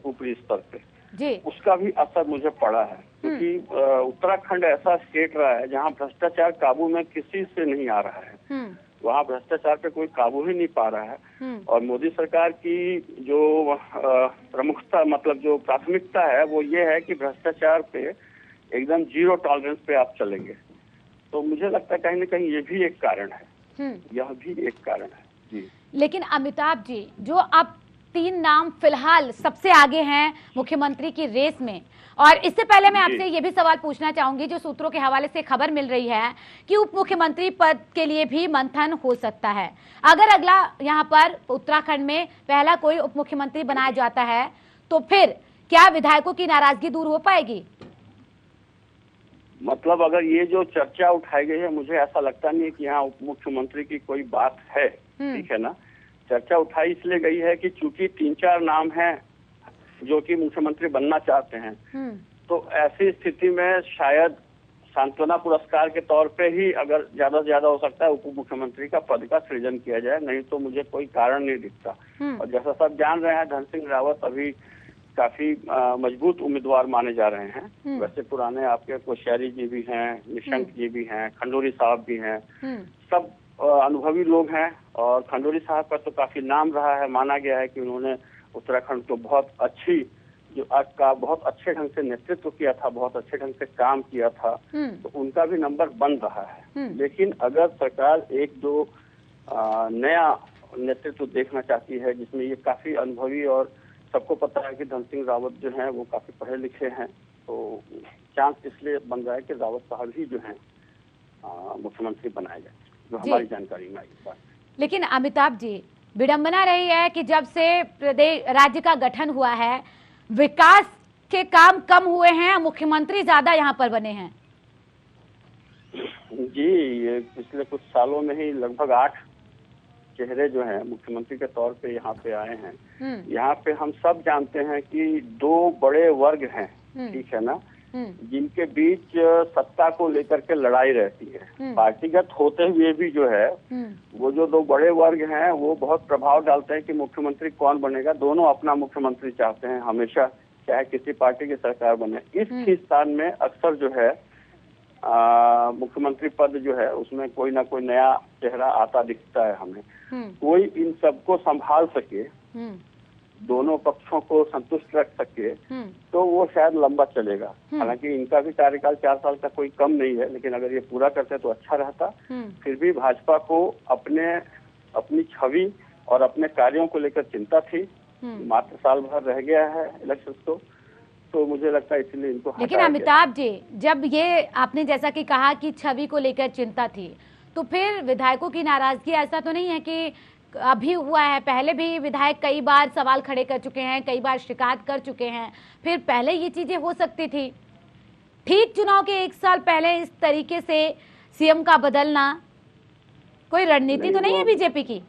ऊपरी स्तर पे जी। उसका भी असर मुझे पड़ा है क्योंकि उत्तराखंड ऐसा स्टेट रहा है जहां भ्रष्टाचार काबू में किसी से नहीं आ रहा है। वहाँ भ्रष्टाचार पे कोई काबू ही नहीं पा रहा है। और मोदी सरकार की जो प्रमुखता मतलब जो प्राथमिकता है वो ये है कि भ्रष्टाचार पे एकदम 0 टॉलरेंस पे आप चलेंगे। तो मुझे लगता है कहीं ना कहीं ये भी एक कारण है, यह भी एक कारण है जी। लेकिन अमिताभ जी, जो अब 3 नाम फिलहाल सबसे आगे हैं मुख्यमंत्री की रेस में, और इससे पहले मैं आपसे ये भी सवाल पूछना चाहूंगी, जो सूत्रों के हवाले से खबर मिल रही है कि उप मुख्यमंत्री पद के लिए भी मंथन हो सकता है। अगर अगला यहाँ पर उत्तराखंड में पहला कोई उप मुख्यमंत्री बनाया जाता है तो फिर क्या विधायकों की नाराजगी दूर हो पाएगी? मतलब अगर ये जो चर्चा उठाई गई है, मुझे ऐसा लगता नहीं है कि यहाँ उप मुख्यमंत्री की कोई बात है, ठीक है ना। चर्चा उठाई इसलिए गई है कि चूंकि 3-4 नाम हैं जो कि मुख्यमंत्री बनना चाहते हैं, तो ऐसी स्थिति में शायद सांत्वना पुरस्कार के तौर पे ही अगर ज्यादा से ज्यादा हो सकता है उप मुख्यमंत्री का पद का सृजन किया जाए, नहीं तो मुझे कोई कारण नहीं दिखता। और जैसा सब जान रहे हैं, धन सिंह रावत अभी काफी मजबूत उम्मीदवार माने जा रहे हैं। वैसे पुराने आपके कोश्यारी जी भी हैं, निशंक जी भी हैं, खंडूरी साहब भी हैं, सब अनुभवी लोग हैं। और खंडूरी साहब का तो काफी नाम रहा है, माना गया है कि उन्होंने उत्तराखंड को बहुत अच्छे ढंग से नेतृत्व किया था, बहुत अच्छे ढंग से काम किया था, तो उनका भी नंबर बन रहा है। लेकिन अगर सरकार 1-2 नया नेतृत्व देखना चाहती है जिसमें ये काफी अनुभवी, और सबको पता है कि धन सिंह रावत जो हैं वो काफी पढ़े लिखे हैं, तो चांस इसलिए बन रहा है कि रावत साहब ही जो हैं मुख्यमंत्री बनाए जाए, जो हमारी जानकारी में आई। लेकिन अमिताभ जी, विडंबना रही है कि जब से प्रदेश राज्य का गठन हुआ है, विकास के काम कम हुए हैं, मुख्यमंत्री ज्यादा यहाँ पर बने हैं। जी, ये पिछले कुछ सालों में ही लगभग 8 चेहरे जो हैं मुख्यमंत्री के तौर पे यहाँ पे आए हैं। यहाँ पे हम सब जानते हैं कि 2 बड़े वर्ग हैं, ठीक है ना, जिनके बीच सत्ता को लेकर के लड़ाई रहती है। पार्टीगत होते हुए भी जो है वो जो 2 बड़े वर्ग हैं वो बहुत प्रभाव डालते हैं कि मुख्यमंत्री कौन बनेगा। दोनों अपना मुख्यमंत्री चाहते हैं हमेशा, चाहे किसी पार्टी की सरकार बने। इस खींचतान में अक्सर जो है मुख्यमंत्री पद जो है उसमें कोई ना कोई नया चेहरा आता दिखता है हमें। कोई इन सबको संभाल सके, दोनों पक्षों को संतुष्ट रख सके, तो वो शायद लंबा चलेगा। हालांकि इनका भी कार्यकाल 4 साल का कोई कम नहीं है, लेकिन अगर ये पूरा करते तो अच्छा रहता। फिर भी भाजपा को अपनी छवि और अपने कार्यों को लेकर चिंता थी। मात्र साल भर रह गया है इलेक्शन को, तो मुझे लगता है इसलिए इनको। लेकिन अमिताभ जी, जब ये आपने जैसा कि कहा कि छवि को लेकर चिंता थी, तो फिर विधायकों की नाराजगी ऐसा तो नहीं है कि अभी हुआ है? पहले भी विधायक कई बार सवाल खड़े कर चुके हैं, कई बार शिकायत कर चुके हैं, फिर पहले ये चीजें हो सकती थी। ठीक चुनाव के 1 साल पहले इस तरीके से सीएम का बदलना कोई रणनीति तो नहीं है बीजेपी की?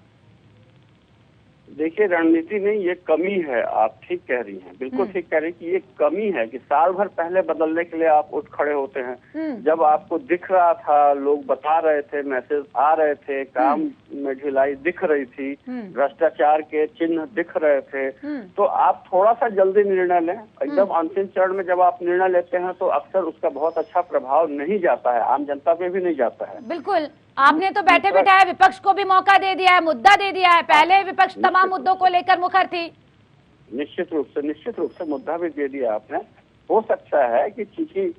देखिए, रणनीति नहीं, ये कमी है। आप ठीक कह रही हैं, बिल्कुल ठीक कह रही हैं कि ये कमी है कि साल भर पहले बदलने के लिए आप उठ खड़े होते हैं। जब आपको दिख रहा था, लोग बता रहे थे, मैसेज आ रहे थे, काम में ढिलाई दिख रही थी, भ्रष्टाचार के चिन्ह दिख रहे थे, तो आप थोड़ा सा जल्दी निर्णय लें। एकदम अंतिम चरण में जब आप निर्णय लेते हैं तो अक्सर उसका बहुत अच्छा प्रभाव नहीं जाता है, आम जनता पे भी नहीं जाता है। बिल्कुल, आपने तो बैठे बिठाए विपक्ष को भी मौका दे दिया है, मुद्दा दे दिया है। पहले विपक्ष तमाम मुद्दों को लेकर मुखर थी। निश्चित रूप से मुद्दा भी दे दिया आपने। हो सकता है कि चूंकि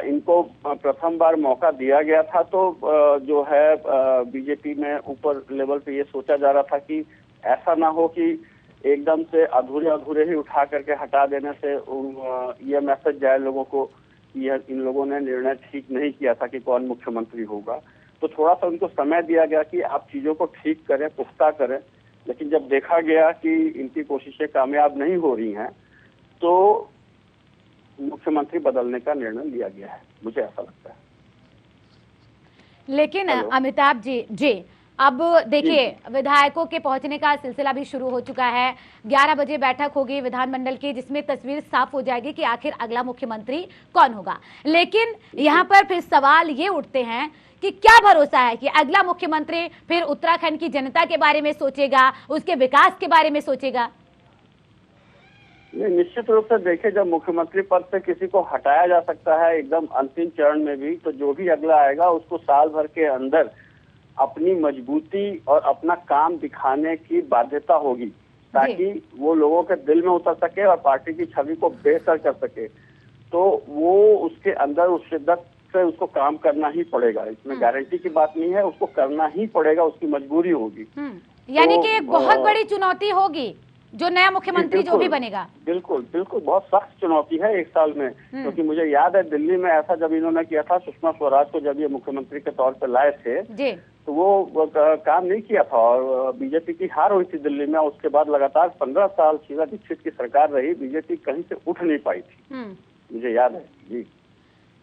इनको प्रथम बार मौका दिया गया था तो जो है बीजेपी में ऊपर लेवल पे ये सोचा जा रहा था कि ऐसा ना हो कि एकदम से अधूरे ही उठा करके हटा देने से ये मैसेज जाए लोगों को कि इन लोगों ने निर्णय ठीक नहीं किया था कि कौन मुख्यमंत्री होगा। तो थोड़ा सा उनको समय दिया गया कि आप चीजों को ठीक करें, पुख्ता करें। लेकिन जब देखा गया कि इनकी कोशिशें कामयाब नहीं हो रही हैं तो मुख्यमंत्री बदलने का निर्णय लिया गया है, मुझे ऐसा लगता है। लेकिन अमिताभ जी अब देखिए, विधायकों के पहुंचने का सिलसिला भी शुरू हो चुका है। 11 बजे बैठक होगी विधानमंडल की, जिसमें तस्वीर साफ हो जाएगी कि आखिर अगला मुख्यमंत्री कौन होगा। लेकिन यहाँ पर फिर सवाल ये उठते हैं कि क्या भरोसा है कि अगला मुख्यमंत्री फिर उत्तराखंड की जनता के बारे में सोचेगा, उसके विकास के बारे में सोचेगा? निश्चित रूप से देखिए, जब मुख्यमंत्री पद से किसी को हटाया जा सकता है एकदम अंतिम चरण में भी, तो जो भी अगला आएगा उसको साल भर के अंदर अपनी मजबूती और अपना काम दिखाने की बाध्यता होगी, ताकि वो लोगों के दिल में उतर सके और पार्टी की छवि को बेहतर कर सके। तो वो उसके अंदर उस शिद्दत से उसको काम करना ही पड़ेगा। इसमें गारंटी की बात नहीं है, उसको करना ही पड़ेगा, उसकी मजबूरी होगी। यानी कि एक बहुत बड़ी चुनौती होगी जो नया मुख्यमंत्री जो भी बनेगा। बिल्कुल बिल्कुल, बहुत सख्त चुनौती है एक साल में। क्योंकि मुझे याद है दिल्ली में ऐसा जब इन्होंने किया था, सुषमा स्वराज को जब ये मुख्यमंत्री के तौर पर लाए थे तो वो काम नहीं किया था और बीजेपी की हार हुई थी दिल्ली में। उसके बाद लगातार 15 साल शीला दीक्षित की सरकार रही, बीजेपी कहीं से उठ नहीं पाई थी, मुझे याद है जी।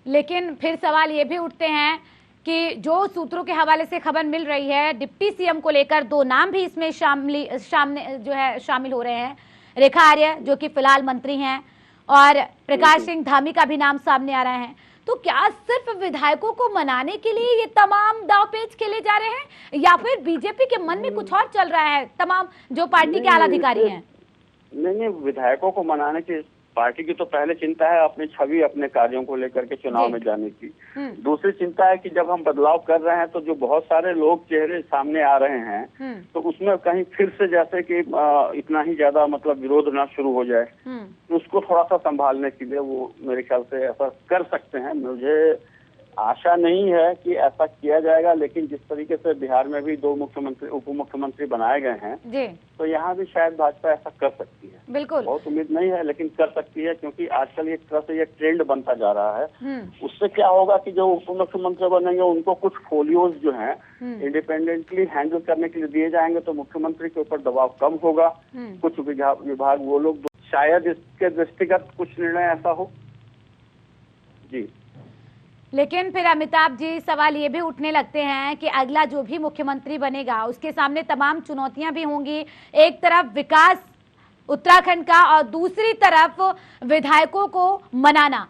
लेकिन फिर सवाल ये भी उठते हैं कि जो सूत्रों के हवाले से खबर मिल रही है, डिप्टी सीएम को लेकर 2 नाम भी इसमें शामिल हो रहे हैं। रेखा आर्य जो कि फिलहाल मंत्री हैं और प्रकाश सिंह धामी का भी नाम सामने आ रहे हैं। तो क्या सिर्फ विधायकों को मनाने के लिए ये तमाम दांवपेच खेले जा रहे हैं या फिर बीजेपी के मन में कुछ और चल रहा है, तमाम जो पार्टी के आला अधिकारी हैं? नहीं, विधायकों को मनाने की पार्टी की तो पहले चिंता है अपनी छवि, अपने कार्यों को लेकर के चुनाव में जाने की। दूसरी चिंता है कि जब हम बदलाव कर रहे हैं तो जो बहुत सारे लोग चेहरे सामने आ रहे हैं तो उसमें कहीं फिर से जैसे कि इतना ही ज्यादा मतलब विरोध ना शुरू हो जाए, तो उसको थोड़ा सा संभालने के लिए वो मेरे ख्याल से ऐसा कर सकते हैं। मुझे आशा नहीं है कि ऐसा किया जाएगा, लेकिन जिस तरीके से बिहार में भी 2 मुख्यमंत्री उप मुख्यमंत्री बनाए गए हैं तो यहाँ भी शायद भाजपा ऐसा कर सकती है। बिल्कुल, बहुत उम्मीद नहीं है लेकिन कर सकती है, क्योंकि आजकल एक तरह से ये ट्रेंड बनता जा रहा है। उससे क्या होगा कि जो उप मुख्यमंत्री बनेंगे उनको कुछ फोलियोज जो हैं इंडिपेंडेंटली हैंडल करने के लिए दिए जाएंगे, तो मुख्यमंत्री के ऊपर दबाव कम होगा। कुछ विभाग वो लोग शायद इसके दृष्टिगत कुछ निर्णय ऐसा हो जी। लेकिन फिर अमिताभ जी सवाल ये भी उठने लगते हैं कि अगला जो भी मुख्यमंत्री बनेगा उसके सामने तमाम चुनौतियां भी होंगी। एक तरफ विकास उत्तराखंड का और दूसरी तरफ विधायकों को मनाना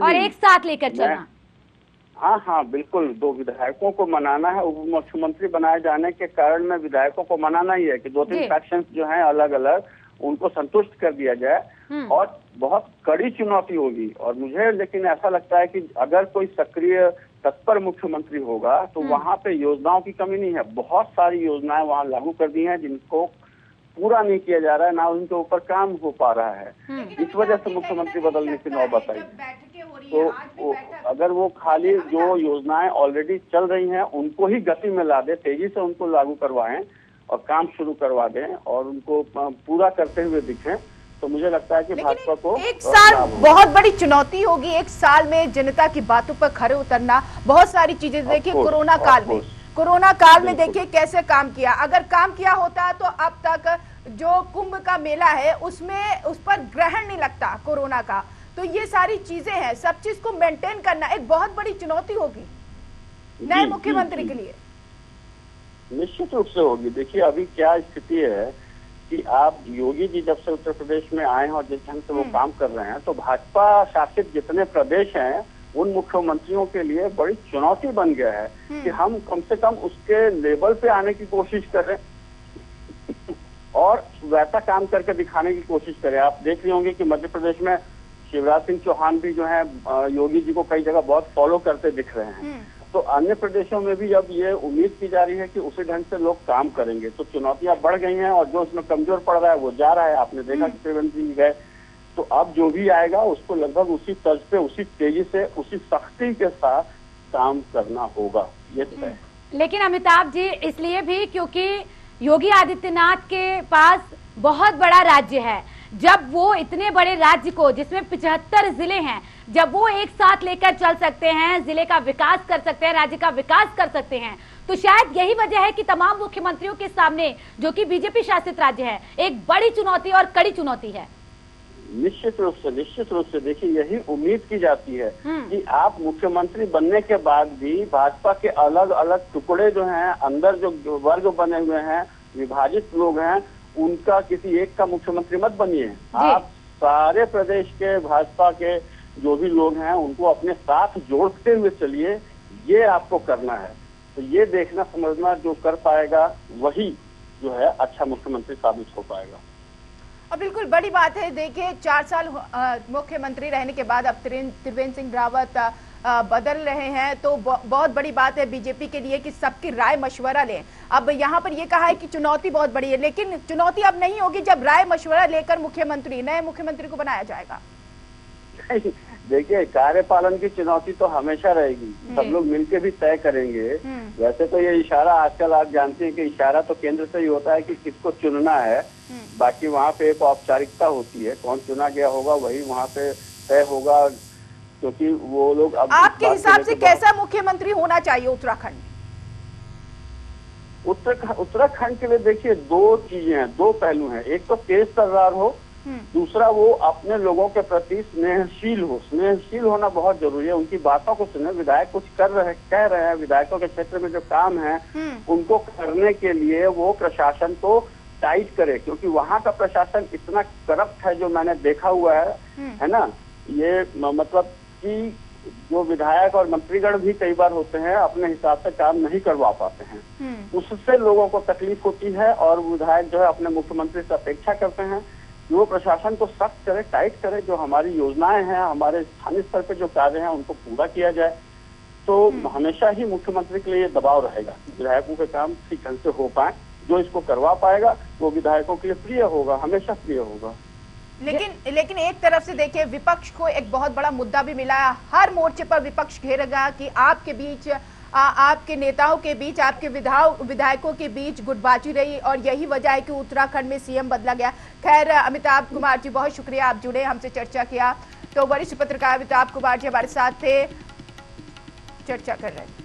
और एक साथ लेकर चलना। हाँ बिल्कुल, 2 विधायकों को मनाना है। उप मुख्यमंत्री बनाए जाने के कारण में विधायकों को मनाना ही है कि 2-3 फैक्शंस जो हैं अलग अलग, उनको संतुष्ट कर दिया जाए और बहुत कड़ी चुनौती होगी। और मुझे लेकिन ऐसा लगता है कि अगर कोई सक्रिय तत्पर मुख्यमंत्री होगा तो वहाँ पे योजनाओं की कमी नहीं है। बहुत सारी योजनाएं वहाँ लागू कर दी हैं जिनको पूरा नहीं किया जा रहा है, ना उनके ऊपर काम हो पा रहा है। इस वजह से मुख्यमंत्री बदलने की नौबत आई। तो अगर वो खाली जो योजनाएं ऑलरेडी चल रही हैं उनको ही गति में ला दे, तेजी से उनको लागू करवाएं और काम शुरू करवा दें और उनको पूरा करते हुए दिखें, तो मुझे लगता है कि भाजपा को एक साल बहुत बड़ी चुनौती होगी। एक साल में जनता की बातों पर खरे उतरना, बहुत सारी चीजें देखिए। कोरोना काल में देखिए कैसे काम किया। अगर काम किया होता तो अब तक जो कुंभ का मेला है उसमें उस पर ग्रहण नहीं लगता कोरोना का। तो ये सारी चीजें हैं, सब चीज को मेंटेन करना एक बहुत बड़ी चुनौती होगी नए मुख्यमंत्री के लिए। निश्चित रूप से होगी। देखिए अभी क्या स्थिति है कि आप योगी जी जब से उत्तर प्रदेश में आए हैं और जिस ढंग से वो काम कर रहे हैं, तो भाजपा शासित जितने प्रदेश हैं उन मुख्यमंत्रियों के लिए बड़ी चुनौती बन गया है कि हम कम से कम उसके लेवल पे आने की कोशिश करें और वैसा काम करके दिखाने की कोशिश करें। आप देख रहे होंगे कि मध्य प्रदेश में शिवराज सिंह चौहान भी जो है योगी जी को कई जगह बहुत फॉलो करते दिख रहे हैं। तो अन्य प्रदेशों में भी अब ये उम्मीद की जा रही है कि उसी ढंग से लोग काम करेंगे। तो चुनौतियां बढ़ गई हैं और जो उसमें कमजोर पड़ रहा है वो जा रहा है। आपने देखा कि त्रिवेंद्र सिंह गए, तो अब जो भी आएगा उसको लगभग उसी तर्ज पे, उसी तेजी से, उसी सख्ती के साथ काम करना होगा, ये तय है। लेकिन अमिताभ जी इसलिए भी क्योंकि योगी आदित्यनाथ के पास बहुत बड़ा राज्य है। जब वो इतने बड़े राज्य को, जिसमें 75 जिले हैं, जब वो एक साथ लेकर चल सकते हैं, जिले का विकास कर सकते हैं, राज्य का विकास कर सकते हैं, तो शायद यही वजह है कि तमाम मुख्यमंत्रियों के सामने, जो कि बीजेपी शासित राज्य है, एक बड़ी चुनौती और कड़ी चुनौती है। निश्चित रूप से देखिए यही उम्मीद की जाती है कि आप मुख्यमंत्री बनने के बाद भी भाजपा के अलग अलग टुकड़े जो हैं, अंदर जो वर्ग बने हुए हैं, विभाजित लोग हैं, उनका किसी एक का मुख्यमंत्री मत बनिए। आप सारे प्रदेश के भाजपा के जो भी लोग हैं उनको अपने साथ जोड़ते हुए चलिए, ये आपको करना है। तो ये देखना समझना जो कर पाएगा वही जो है अच्छा मुख्यमंत्री साबित हो पाएगा। और बिल्कुल बड़ी बात है, देखिए 4 साल मुख्यमंत्री रहने के बाद अब त्रिवेंद्र सिंह रावत बदल रहे हैं, तो बहुत बड़ी बात है बीजेपी के लिए कि सबकी राय मशवरा लें। अब यहाँ पर ये कहा है कि चुनौती बहुत बड़ी है, लेकिन चुनौती अब नहीं होगी जब राय मशवरा लेकर नए मुख्यमंत्री को बनाया जाएगा। देखिए कार्यपालन की चुनौती तो हमेशा रहेगी, सब लोग मिलकर भी तय करेंगे। वैसे तो ये इशारा आजकल आप जानते हैं कि इशारा तो केंद्र से ही होता है कि किसको चुनना है, बाकी वहाँ पे एक औपचारिकता होती है, कौन चुना गया होगा वही वहाँ पे तय होगा, क्योंकि वो लोग अब आपके हिसाब से कैसा मुख्यमंत्री होना चाहिए उत्तराखंड? उत्तराखंड के लिए देखिए 2 चीजें हैं, 2 पहलू हैं। एक तो तेज तर्रार हो, दूसरा वो अपने लोगों के प्रति स्नेहशील हो। स्नेहशील होना बहुत जरूरी है, उनकी बातों को सुने। विधायक कुछ कह रहे हैं, विधायकों के क्षेत्र में जो काम है उनको करने के लिए वो प्रशासन को टाइट करे, क्योंकि वहाँ का प्रशासन इतना करप्ट है जो मैंने देखा हुआ है ना। ये मतलब कि जो विधायक और मंत्रीगण भी कई बार होते हैं अपने हिसाब से काम नहीं करवा पाते हैं, उससे लोगों को तकलीफ होती है और विधायक जो है अपने मुख्यमंत्री से अपेक्षा करते हैं कि वो प्रशासन को सख्त करे, टाइट करे, जो हमारी योजनाएं हैं, हमारे स्थानीय स्तर पे जो कार्य हैं उनको पूरा किया जाए। तो हमेशा ही मुख्यमंत्री के लिए ये दबाव रहेगा, विधायकों के काम ठीक ढंग से हो पाए। जो इसको करवा पाएगा वो विधायकों के लिए प्रिय होगा, हमेशा प्रिय होगा। लेकिन एक तरफ से देखिए विपक्ष को एक बहुत बड़ा मुद्दा भी मिला है, हर मोर्चे पर विपक्ष घेरेगा कि आपके बीच, आपके नेताओं के बीच, आपके विधायकों के बीच गुटबाजी रही और यही वजह है कि उत्तराखंड में सीएम बदला गया। खैर अमिताभ कुमार जी बहुत शुक्रिया, आप जुड़े, हमसे चर्चा किया। तो वरिष्ठ पत्रकार अमिताभ कुमार जी हमारे साथ थे, चर्चा कर रहे थे।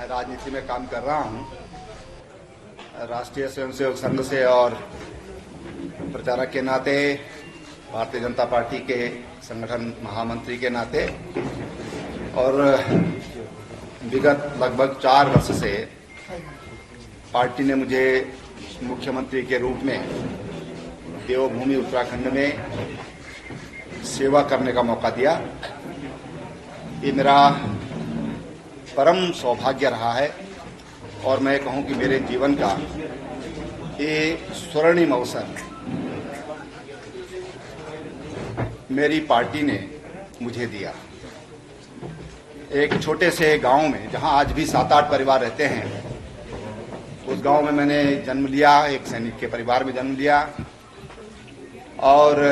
राजनीति में काम कर रहा हूं, राष्ट्रीय स्वयंसेवक संघ से और प्रचारक के नाते, भारतीय जनता पार्टी के संगठन महामंत्री के नाते, और विगत लगभग 4 वर्ष से पार्टी ने मुझे मुख्यमंत्री के रूप में देवभूमि उत्तराखंड में सेवा करने का मौका दिया। ये मेरा परम सौभाग्य रहा है और मैं कहूं कि मेरे जीवन का ये स्वर्णिम अवसर मेरी पार्टी ने मुझे दिया। एक छोटे से गांव में जहां आज भी 7-8 परिवार रहते हैं, उस गांव में मैंने जन्म लिया, एक सैनिक के परिवार में जन्म लिया और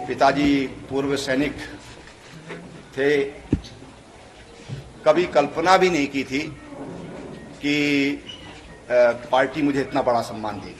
पिताजी पूर्व सैनिक थे। कभी कल्पना भी नहीं की थी कि पार्टी मुझे इतना बड़ा सम्मान देगी।